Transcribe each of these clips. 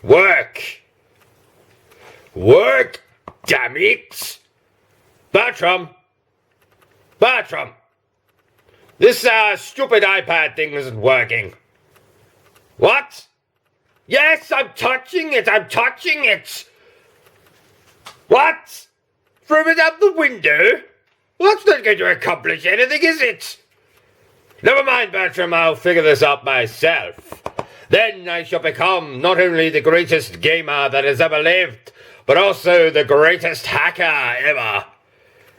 Work! Work, damn it! Bertram! Bertram! This stupid iPad thing isn't working. What? Yes, I'm touching it! What? Throw it out the window? Well, that's not going to accomplish anything, is it? Never mind, Bertram, I'll figure this out myself. Then I shall become not only the greatest gamer that has ever lived, but also the greatest hacker ever.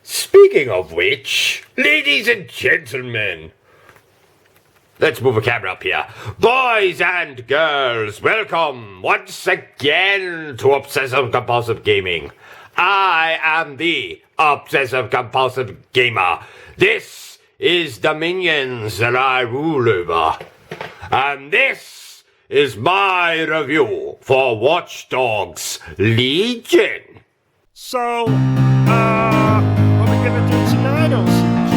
Speaking of which, ladies and gentlemen, let's move a camera up here. Boys and girls, welcome once again to Obsessive Compulsive Gaming. I am the Obsessive Compulsive Gamer. This is the minions that I rule over. And this is my review for Watch Dogs Legion. So, what are we gonna do tonight, O.C.G?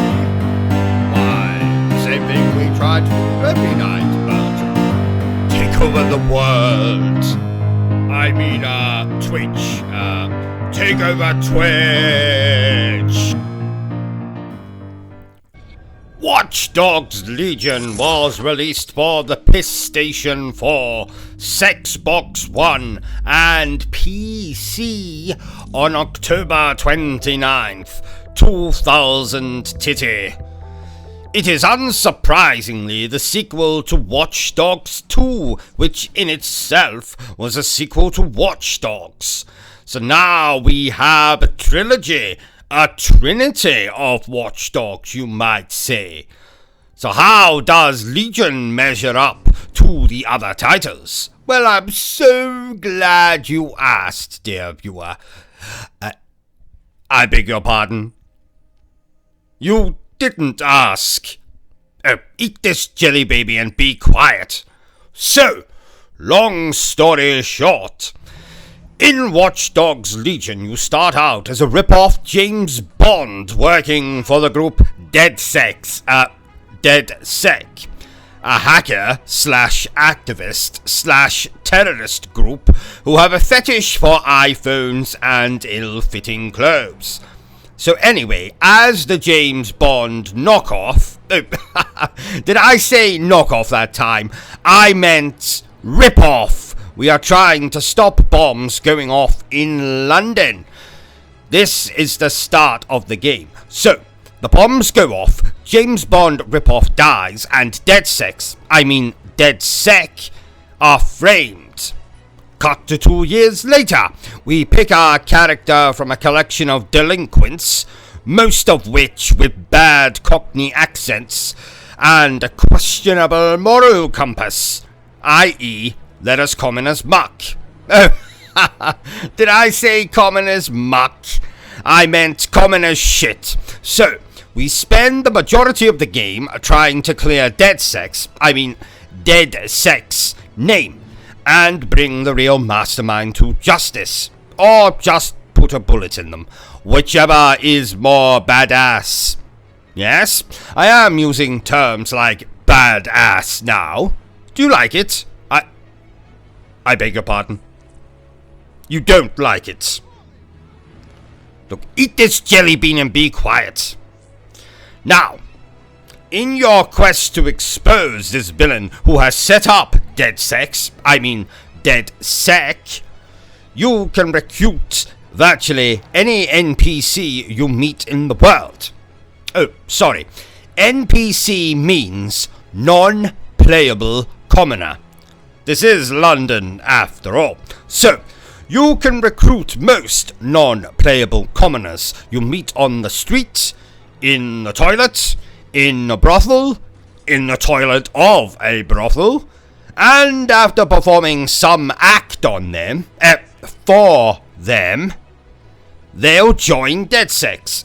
Why, same thing we try to do every night, Bertram. Take over the world. I mean, Twitch. Take over Twitch. Watch Dogs Legion was released for the PlayStation 4, Xbox One, and PC on October 29th, 2000 titty. It is unsurprisingly the sequel to Watch Dogs 2, which in itself was a sequel to Watch Dogs. So now we have a trilogy, a trinity of Watch Dogs, you might say. So how does Legion measure up to the other titles? Well, I'm so glad you asked, dear viewer. I beg your pardon? You didn't ask. Oh, eat this jelly baby and be quiet. So, long story short, in Watch Dogs Legion, you start out as a rip-off James Bond working for the group DedSec, a hacker slash activist slash terrorist group who have a fetish for iPhones and ill-fitting clothes. So anyway, as the James Bond knockoff, did I say knockoff that time? I meant rip-off. We are trying to stop bombs going off in London. This is the start of the game. So, the bombs go off, James Bond ripoff dies, and DedSec are framed. Cut to 2 years later, we pick our character from a collection of delinquents, most of which with bad Cockney accents and a questionable moral compass, i.e., let us common as muck. Oh, did I say common as muck? I meant common as shit. So, we spend the majority of the game trying to clear DedSec's name, and bring the real mastermind to justice. Or just put a bullet in them. Whichever is more badass. Yes, I am using terms like badass now. Do you like it? I beg your pardon. You don't like it. Look, eat this jelly bean and be quiet. Now, in your quest to expose this villain who has set up DedSec, you can recruit virtually any NPC you meet in the world. Oh, sorry. NPC means non-playable commoner. This is London, after all. So, you can recruit most non-playable commoners you meet on the street, in the toilet, in a brothel, in the toilet of a brothel, and after performing some act on them, for them, they'll join DedSec.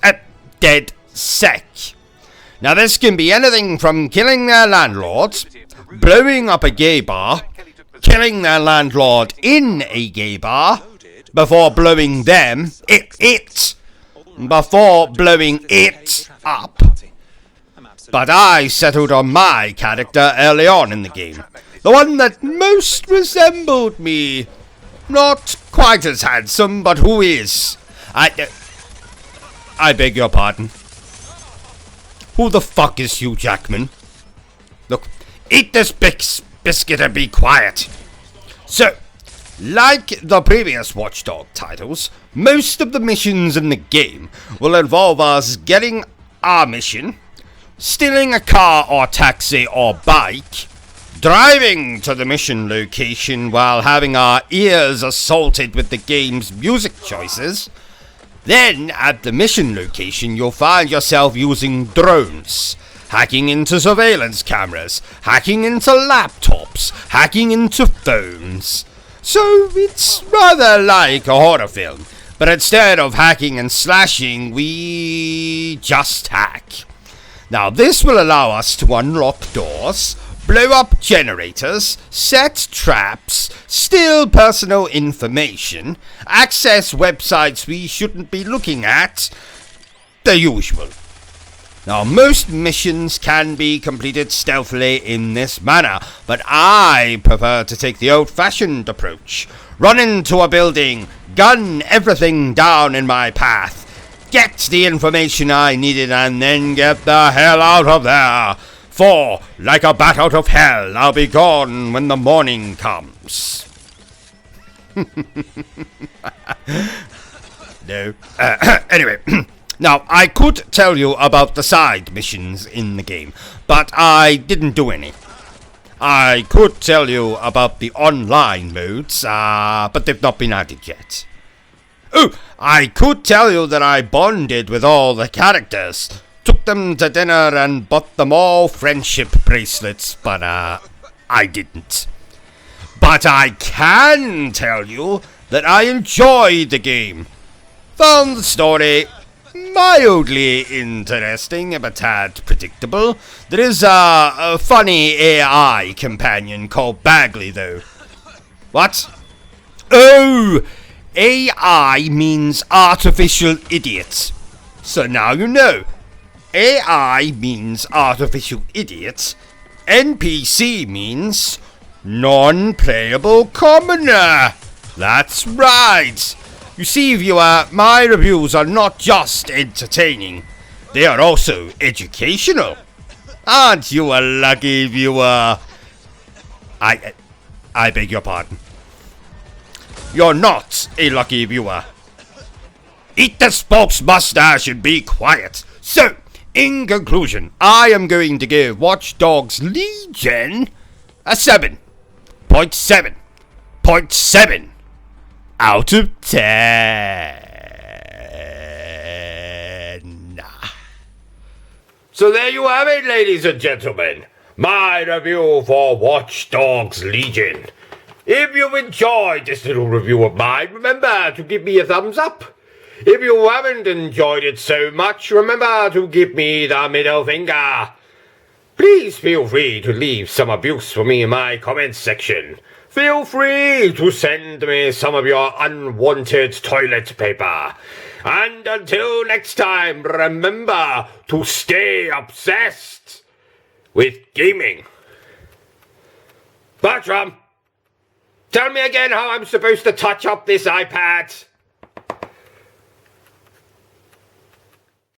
Now this can be anything from killing their landlords, blowing up a gay bar, killing their landlord in a gay bar, before blowing it up. But I settled on my character early on in the game, the one that most resembled me. Not quite as handsome, but who is? I beg your pardon. Who the fuck is Hugh Jackman? Look, eat this biscuit and be quiet. So, like the previous Watchdog titles, most of the missions in the game will involve us getting our mission, stealing a car or taxi or bike, driving to the mission location while having our ears assaulted with the game's music choices. Then, at the mission location, you'll find yourself using drones, hacking into surveillance cameras, hacking into laptops, hacking into phones. So, it's rather like a horror film, but instead of hacking and slashing, we just hack. Now, this will allow us to unlock doors, blow up generators, set traps, steal personal information, access websites we shouldn't be looking at, the usual. Now, most missions can be completed stealthily in this manner, but I prefer to take the old-fashioned approach. Run into a building, gun everything down in my path, get the information I needed, and then get the hell out of there. For, like a bat out of hell, I'll be gone when the morning comes. No. Anyway, now, I could tell you about the side missions in the game, but I didn't do any. I could tell you about the online modes, but they've not been added yet. Oh, I could tell you that I bonded with all the characters, took them to dinner and bought them all friendship bracelets, but I didn't. But I can tell you that I enjoyed the game. Found the story mildly interesting, but a tad predictable. There is a funny AI companion called Bagley, though. What? Oh, AI means artificial idiot. So now you know. AI means artificial idiot. NPC means non-playable commoner. That's right. You see, viewer, my reviews are not just entertaining. They are also educational. Aren't you a lucky viewer? I beg your pardon. You're not a lucky viewer. Eat the spokes mustache and be quiet. So, in conclusion, I am going to give Watch Dogs Legion a 7.7 out of 10. So there you have it, ladies and gentlemen. My review for Watch Dogs Legion. If you've enjoyed this little review of mine, remember to give me a thumbs up. If you haven't enjoyed it so much, remember to give me the middle finger. Please feel free to leave some abuse for me in my comments section. Feel free to send me some of your unwanted toilet paper. And until next time, remember to stay obsessed with gaming. Bertram, tell me again how I'm supposed to touch up this iPad.